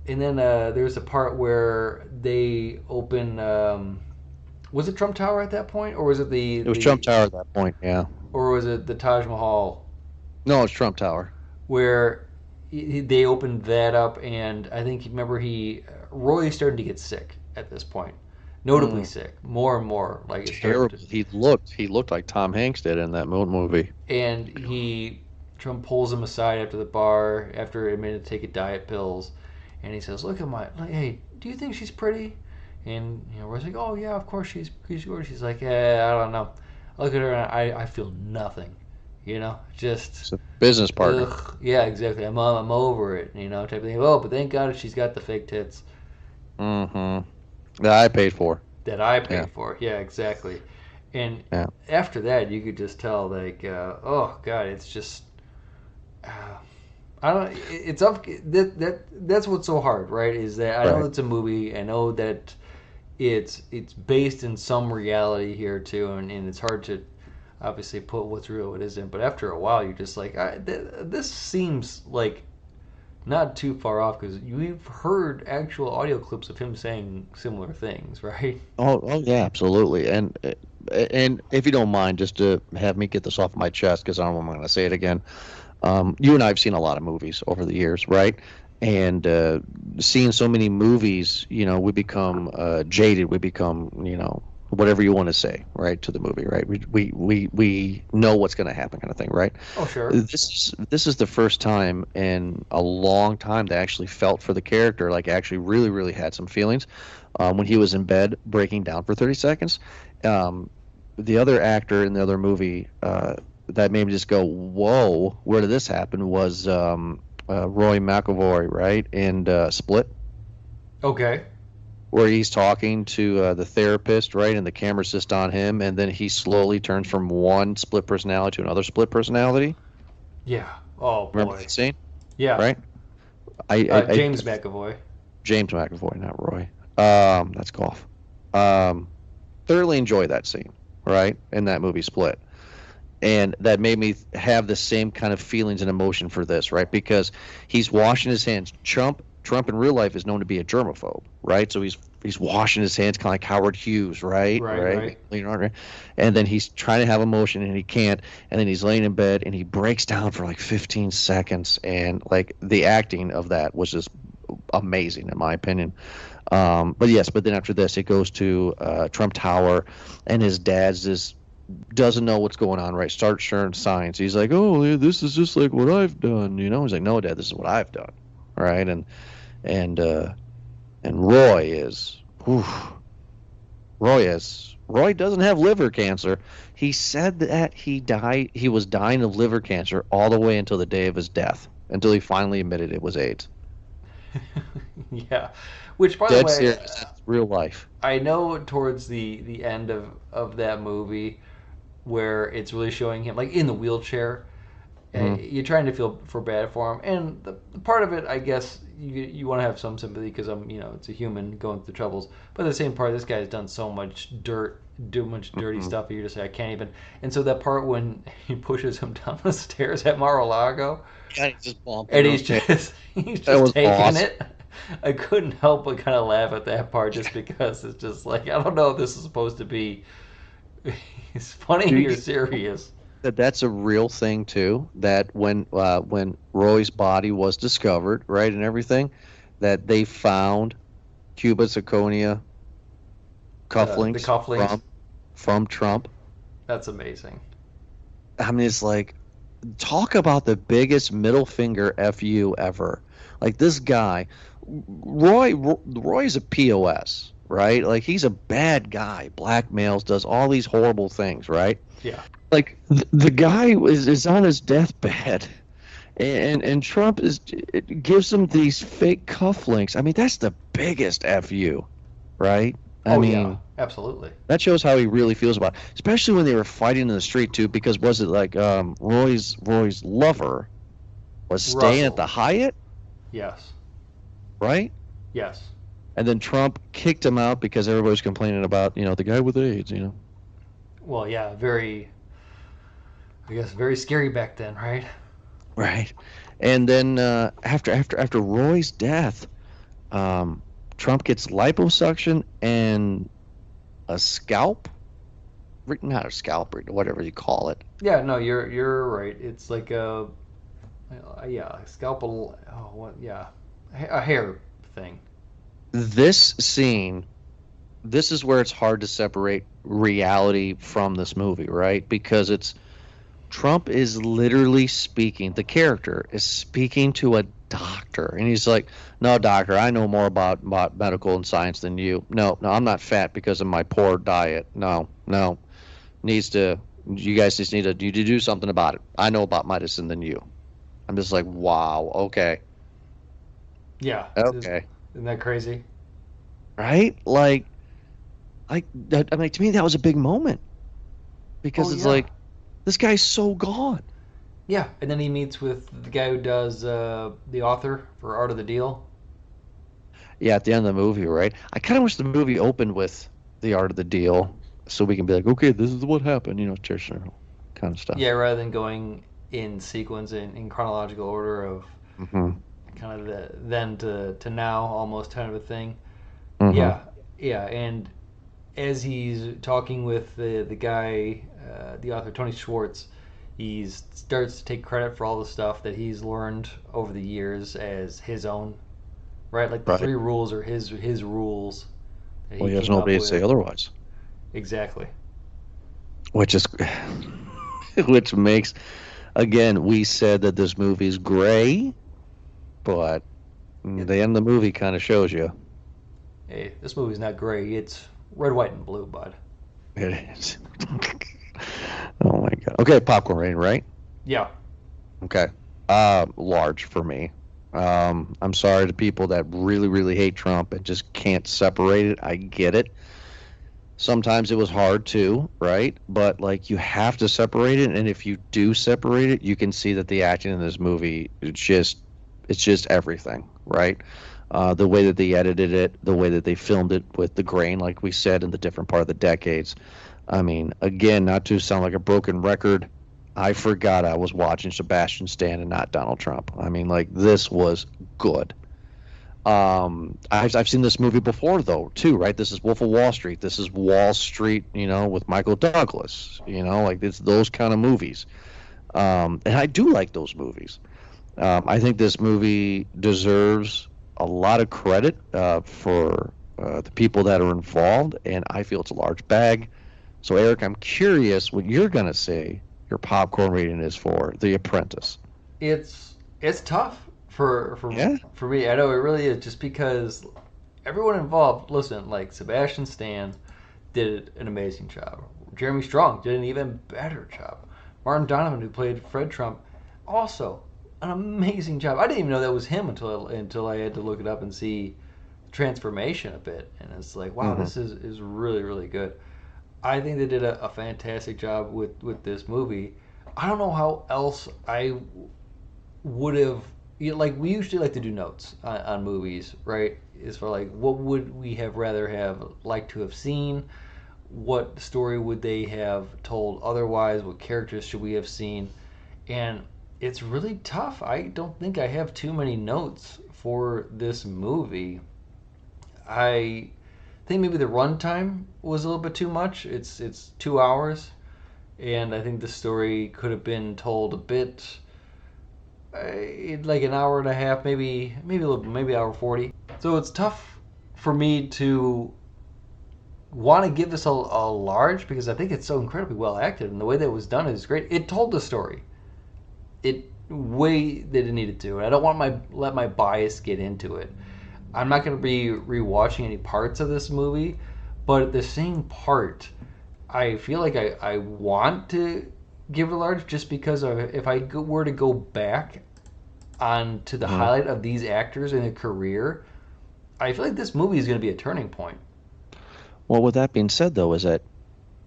And then there's a part where they open was it Trump Tower at that point, or was it It was Trump Tower at that point. Yeah. or was it the Taj Mahal, No, it's Trump Tower. where they opened that up, and I think remember he Roy started to get sick at this point, notably Mm, sick, more and more, like it started to. terrible. He looked like Tom Hanks did in that movie. And he Trump pulls him aside after the bar after admitting to taking diet pills, and he says, "Look at my like, hey, do you think she's pretty?" And Roy's like, "Oh yeah, of course she's gorgeous." She's like, "Yeah, I don't know." I look at her and I feel nothing, just It's a business partner. ugh. Yeah, exactly. I'm over it, type of thing. Oh, but thank God she's got the fake tits Mm-hmm. That I paid for. that I Yeah. paid for. Yeah, exactly. And Yeah. after that, you could just tell, like, oh God, it's just uh, I don't. It's up. That's what's so hard, right? Is that I know Right. it's a movie. I know that it's based in some reality here too, and it's hard to obviously put what's real, what isn't. But after a while, you're just like, this seems like not too far off because we've heard actual audio clips of him saying similar things, right? Oh, yeah, absolutely. And if you don't mind, just to have me get this off my chest, because I don't want to say it again. You and I have seen a lot of movies over the years, right? And seeing so many movies, we become jaded. We become, whatever you want to say, right, to the movie, right? We know what's going to happen, kind of thing, right? Oh, sure. This is the first time in a long time that I actually felt for the character, like actually really, really had some feelings when he was in bed breaking down for 30 seconds. Um, the other actor in the other movie that made me just go, "Whoa, where did this happen?" was Roy McAvoy, right, in Split, Okay. where he's talking to the therapist, right, and the camera's just on him, and then he slowly turns from one split personality to another split personality. Yeah. Oh Remember boy. that scene, Yeah. right? I James McAvoy. James McAvoy, not Roy. That's golf. Um, thoroughly enjoy that scene, right, in that movie Split. And that made me have the same kind of feelings and emotion for this, right? Because he's washing his hands. Trump in real life is known to be a germaphobe, right? So he's washing his hands, kind of like Howard Hughes, right? Right, Right. right. Leonardo. And then he's trying to have emotion and he can't. And then he's laying in bed and he breaks down for like 15 seconds. And like the acting of that was just amazing, in my opinion. But yes, but then after this, it goes to Trump Tower, and his dad's just doesn't know what's going on, right? Starts sharing signs. He's like, "Oh, yeah, this is just like what I've done," you know. He's like, "No, Dad, this is what I've done," right? And and whew, Roy doesn't have liver cancer. He said that he was dying of liver cancer all the way until the day of his death, until he finally admitted it was AIDS. Yeah. Which, by the Dead way, serious. That's real life. I know towards the end of that movie where it's really showing him like in the wheelchair. Hmm. You're trying to feel for bad for him, and the part of it, I guess, you want to have some sympathy because it's a human going through troubles. But the same part, this guy's done so much much dirty Hmm. stuff. You just say I can't even. And so that part when he pushes him down the stairs at Mar-a-Lago, Yeah, he's just bumping and him. he's just he's That just was taking awesome. it. I couldn't help but kind of laugh at that part just because it's just like I don't know if this is supposed to be it's Do funny or you serious. that that's a real thing too? That when Roy's body was discovered, right, and everything, that they found Cuba zirconia The cufflinks cufflinks, from Trump. that's amazing. I mean, it's like talk about the biggest middle finger fu ever. Like this guy, Roy's a POS, right? Like he's a bad guy, blackmails, does all these horrible things, right? Yeah. Like the guy is on his deathbed, and Trump it gives him these fake cufflinks. I mean, that's the biggest fu, right? I Oh yeah, mean, absolutely. that shows how he really feels about it. Especially when they were fighting in the street too, because was it like Roy's lover was staying at the Russell. Hyatt, Yes. right? Yes. And then Trump kicked him out because everybody was complaining about, the guy with AIDS, Well, yeah, very I guess very scary back then, right? Right. And then after Roy's death, um, Trump gets liposuction and a scalp, not a scalp, whatever you call it. Yeah, no, you're right. It's like a scalpel. Oh, what? Yeah, a hair thing. This scene, this is where it's hard to separate reality from this movie, right? Because it's Trump is literally speaking, the character is speaking to a doctor, and he's like, "No, doctor, I know more about medical and science than you. No, no, I'm not fat because of my poor diet. No, no, needs to, you guys just need to, you to do something about it. I know about medicine than you." I'm just like, wow, okay, Yeah, okay, isn't that crazy? right? Like that. I mean, to me, that was a big moment Oh because it's yeah, like this guy's so gone. yeah. And then he meets with the guy who does the author for Art of the Deal. Yeah, at the end of the movie, right? I kind of wish the movie opened with the art of the deal, so we can be like, okay, this is what happened, traditional kind of stuff. Yeah, rather than going in sequence in chronological order of Hmm. kind of the then to now almost kind of a thing. Hmm. Yeah, yeah, and as he's talking with the guy, the author Tony Schwartz, he starts to take credit for all the stuff that he's learned over the years as his own, right? Like the Right. three rules are his rules that Well, he he has came up nobody to say with. otherwise, Exactly. which is, which makes, again, we said that this movie's gray, but It, the end of the movie kind of shows you hey, this movie's not gray. It's red, white, and blue, bud. it is. Oh my God. Okay, popcorn rating, right? Yeah. Okay. Large for me. I'm sorry to people that really, really hate Trump and just can't separate it. I get it. Sometimes it was hard too, right? But like you have to separate it, and if you do separate it, you can see that the acting in this movie, it's just everything, right? The way that they edited it, the way that they filmed it with the grain, like we said, in the different part of the decades. I mean, again, not to sound like a broken record, I forgot I was watching Sebastian Stan and not Donald Trump. I mean, like this was good. I've seen this movie before though too, right? This is Wolf of Wall Street. This is Wall Street, with Michael Douglas. Like it's those kind of movies. And I do like those movies. I think this movie deserves a lot of credit for the people that are involved, and I feel it's a large bag. So, Eric, I'm curious what you're going to say your popcorn rating is for The Apprentice. It's tough for Yeah. for me. I know it really is, just because everyone involved. Listen, like Sebastian Stan did an amazing job. Jeremy Strong did an even better job. Martin Donovan, who played Fred Trump, also an amazing job. I didn't even know that was him until I had to look it up and see the transformation a bit, and it's like, wow, Hmm. this is really really good. I think they did a fantastic job with this movie. I don't know how else I would have, like, we usually like to do notes on movies, right? As for like what would we have rather have liked to have seen, what story would they have told otherwise, what characters should we have seen, and it's really tough. I don't think I have too many notes for this movie. I think maybe the runtime was a little bit too much. It's 2 hours, and I think the story could have been told a bit, like an hour and a half, maybe a little, maybe hour 40. So it's tough for me to want to give this a large, because I think it's so incredibly well acted, and the way that it was done is great. It told the story it way that it needed to, and I don't want my let my bias get into it. I'm not going to be rewatching any parts of this movie, but at the same part, I feel like I want to give it a large, just because of, if I were to go back on to the Hmm. highlight of these actors in a career, I feel like this movie is going to be a turning point. Well, with that being said, though, is that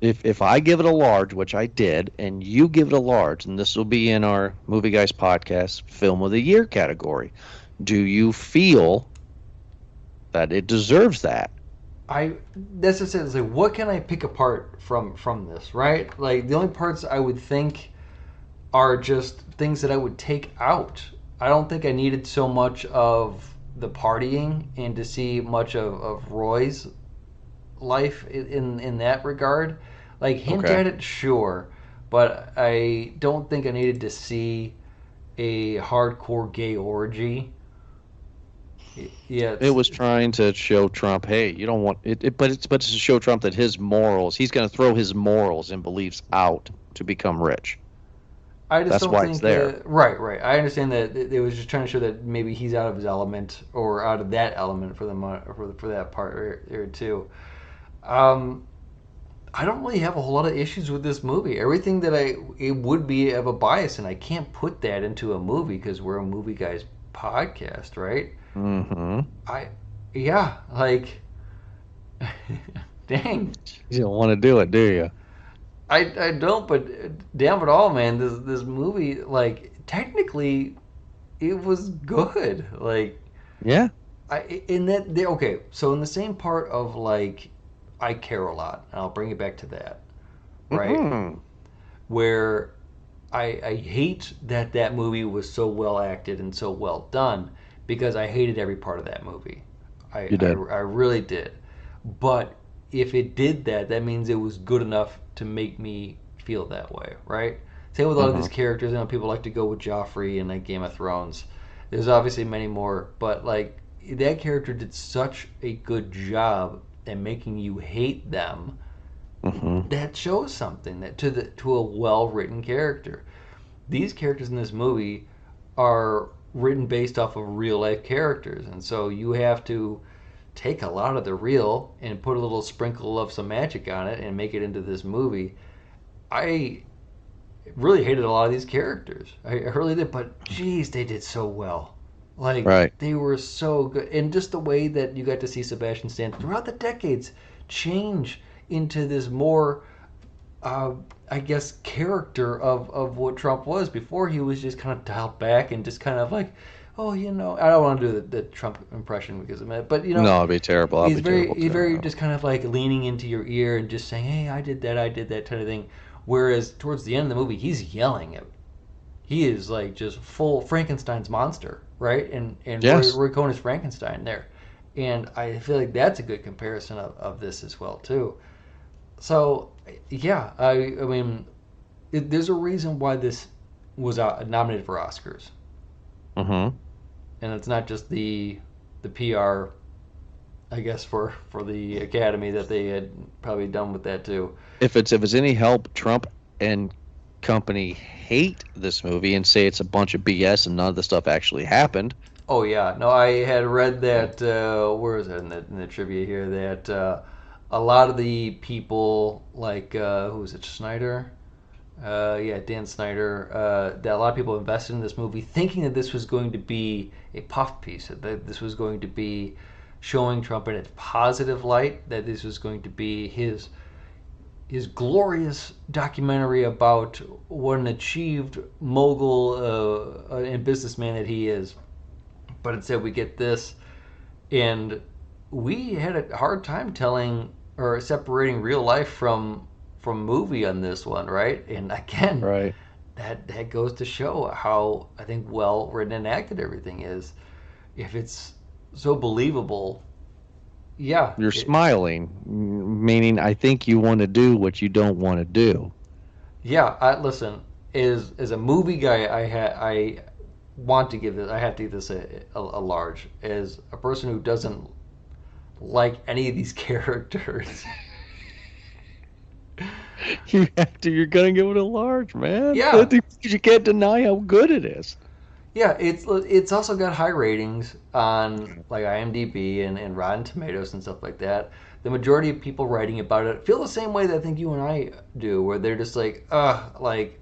if I give it a large, which I did, and you give it a large, and this will be in our Movie Guys podcast Film of the Year category, do you feel that it deserves that? I That's just it. It's like, what can I pick apart from this, right? Like, the only parts I would think are just things that I would take out. I don't think I needed so much of the partying and to see much of Roy's life in that regard. Like, hint Okay. at it, sure, but I don't think I needed to see a hardcore gay orgy. Yeah, It was trying to show Trump, hey, you don't want it, but it's to show Trump that his morals, he's going to throw his morals and beliefs out to become rich. I just That's don't why it's think. there. Right, right. I understand that it was just trying to show that maybe he's out of his element, or out of that element for the for that part or two. Um, I don't really have a whole lot of issues with this movie. Everything that it would be of a bias, and I can't put that into a movie because we're a movie guys podcast, right? Hmm. I Yeah, like, dang. You don't want to do it, do you? I don't, but damn it all, man. This movie, like, technically it was good. Like, Yeah. in that they okay. So in the same part of, like, I care a lot, and I'll bring it back to that, right? Mm-mm. Where I hate that that movie was so well acted and so well done, because I hated every part of that movie. You did. I really did. But if it did that, that means it was good enough to make me feel that way, right? Same with a lot of these Hmm. characters. People like to go with Joffrey and, like, Game of Thrones. There's obviously many more, but, like, that character did such a good job at making you hate them. Hmm. That shows something, that to a well written character. These characters in this movie are written based off of real life characters, and so you have to take a lot of the real and put a little sprinkle of some magic on it and make it into this movie. I really hated a lot of these characters. I really did, but geez, they did so well. Like, Right. they were so good, and just the way that you got to see Sebastian Stan throughout the decades change into this more, uh, I guess, character of what Trump was. Before, he was just kind of dialed back and just kind of like, oh, I don't want to do the Trump impression because of it, but No, it'd be terrible. I'll be terrible he's too. very just kind of like leaning into your ear and just saying, hey, I did that kind of thing. Whereas towards the end of the movie, he's yelling at, he is like just full Frankenstein's monster. right? And Yes. Roy Cohn is Frankenstein there. And I feel like that's a good comparison of this as well too. So yeah, I mean, there's a reason why this was nominated for Oscars, Mm-hmm. and it's not just the PR, I guess, for the Academy that they had probably done with that too. If it's any help, Trump and company hate this movie and say it's a bunch of BS and none of the stuff actually happened. Oh yeah, no, I had read that. Where is it in the trivia here? That a lot of the people, like who was it, Snyder? Yeah, Dan Snyder. That a lot of people invested in this movie thinking that this was going to be a puff piece, that this was going to be showing Trump in its positive light, that this was going to be his glorious documentary about what an achieved mogul and businessman that he is. But instead, we get this, and we had a hard time telling or separating real life from movie on this one, right? And again, Right. that goes to show how I think well written and acted everything is. If it's so believable, yeah, You're smiling, meaning I think you want to do what you don't want to do. yeah. Listen, as a movie guy, I want to give this. I have to give this a large. As a person who doesn't like any of these characters, You have to. You're gonna give it a large, man. yeah, You can't deny how good it is. yeah. It's also got high ratings on like IMDb and Rotten Tomatoes and stuff like that. The majority of people writing about it feel the same way that I think you and I do, where they're just like, like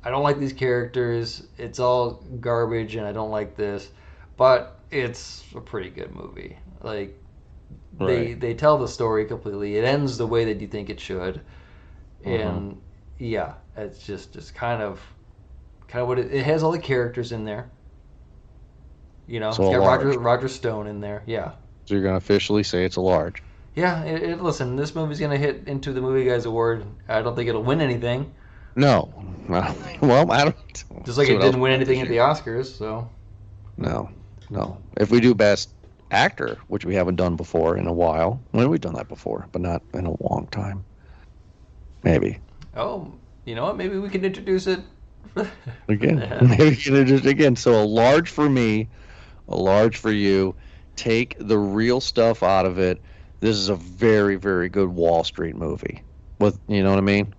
I don't like these characters. It's all garbage, and I don't like this. But it's a pretty good movie. Like Right. they tell the story completely. It ends the way that you think it should, Mm-hmm. and yeah, it's just kind of what it has all the characters in there. You know, So it's a got large. Roger Stone in there. Yeah, So you're gonna officially say it's a large. yeah. Listen, this movie's gonna hit into the Movie Guys Award. I don't think it'll win anything, No. Well, I don't. just like See it what else didn't we win got anything this at the year. Oscars. So No. No. If we do best actor, which we haven't done before in a while, when have we done that before? But not in a long time. Maybe. oh, you know what? Maybe we can introduce it. Again. Maybe just again. So a large for me, a large for you. Take the real stuff out of it. This is a very, very good Wall Street movie. With you know what I mean?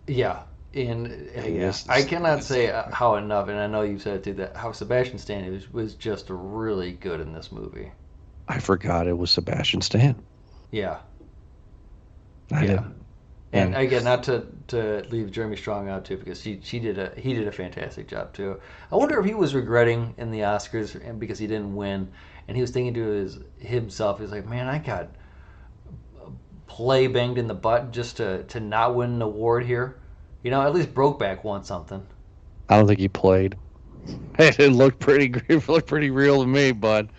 Yeah, and yeah, This I is, cannot this say is how enough, and I know you've said it too, that how Sebastian Stan was just really good in this movie. I forgot it was Sebastian Stan. Yeah, I yeah, didn't. and And again, not to leave Jeremy Strong out too, because he did a fantastic job too. I wonder if he was regretting in the Oscars and because he didn't win, and he was thinking to himself, he's like, man, I got play banged in the butt just to not win an award here. You know, at least Brokeback won something. I don't think he played. It looked pretty. It looked pretty real to me, bud.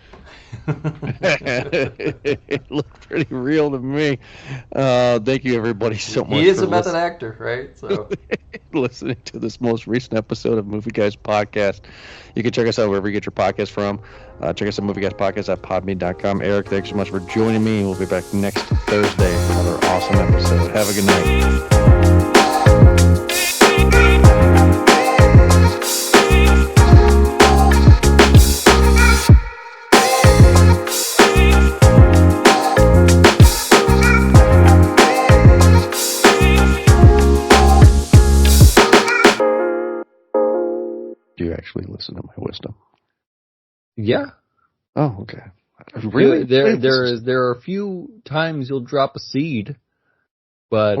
It looked pretty real to me. Thank you, everybody, so He much is for a method actor, right? So listening to this most recent episode of Movie Guys Podcast. You can check us out wherever you get your podcast from. Check us out Movie Guys Podcast at podme.com. Eric, thanks so much for joining me. We'll be back next Thursday for another awesome episode. Have a good night. Do you actually listen to my wisdom? Yeah. Oh, okay. Really? There are a few times you'll drop a seed, but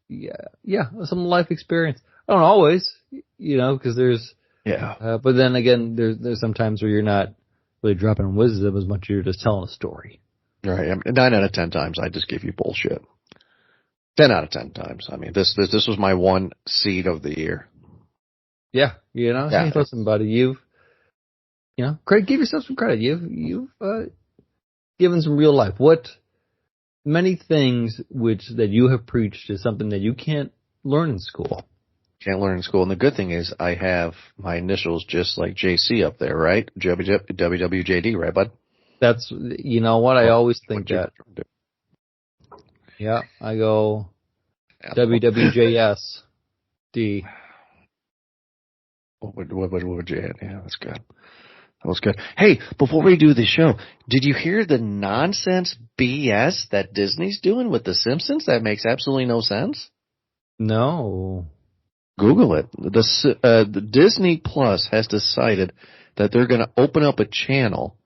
yeah, some life experience. I don't always, because there's, Yeah. but then again, there's some times where you're not really dropping wisdom as much as you're just telling a story. Right. 9 out of 10 times I just give you bullshit. 10 out of 10 times. I mean, this was my one seed of the year. Yeah, Yeah. hey, listen, buddy, Craig, give yourself some credit. You've given some real life. What many things that you have preached is something that you can't learn in school. Can't learn in school. And the good thing is I have my initials just like JC up there, right? WWJD, right, bud? That's, you know what? I always think What you- that. Yeah, I go Apple. WWJSD. What would you add? Yeah, that's good. That was good. Hey, before we do the show, did you hear the nonsense BS that Disney's doing with The Simpsons? That makes absolutely no sense. No. Google it. The Disney Plus has decided that they're going to open up a channel,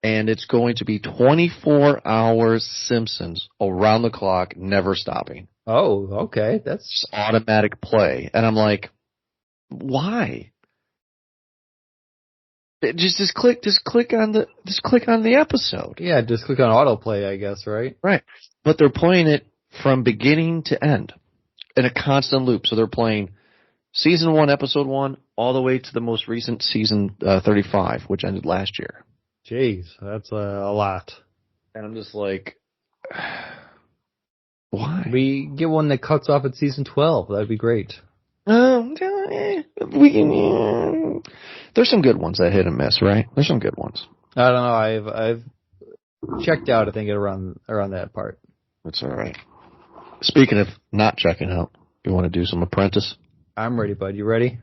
and it's going to be 24 hours Simpsons around the clock, never stopping. Oh, okay. That's Just automatic play. And I'm like, why? Just click on the episode. yeah. Just click on autoplay, I guess, right? Right. But they're playing it from beginning to end in a constant loop. So they're playing season 1, episode 1, all the way to the most recent season 35, which ended last year. Jeez, that's a lot. And I'm just like, why? We get one that cuts off at season 12. That'd be great. There's some good ones that hit and miss, right? There's some good ones. I don't know. I've checked out. I think around that part. That's all right. Speaking of not checking out, you want to do some Apprentice? I'm ready, bud. You ready?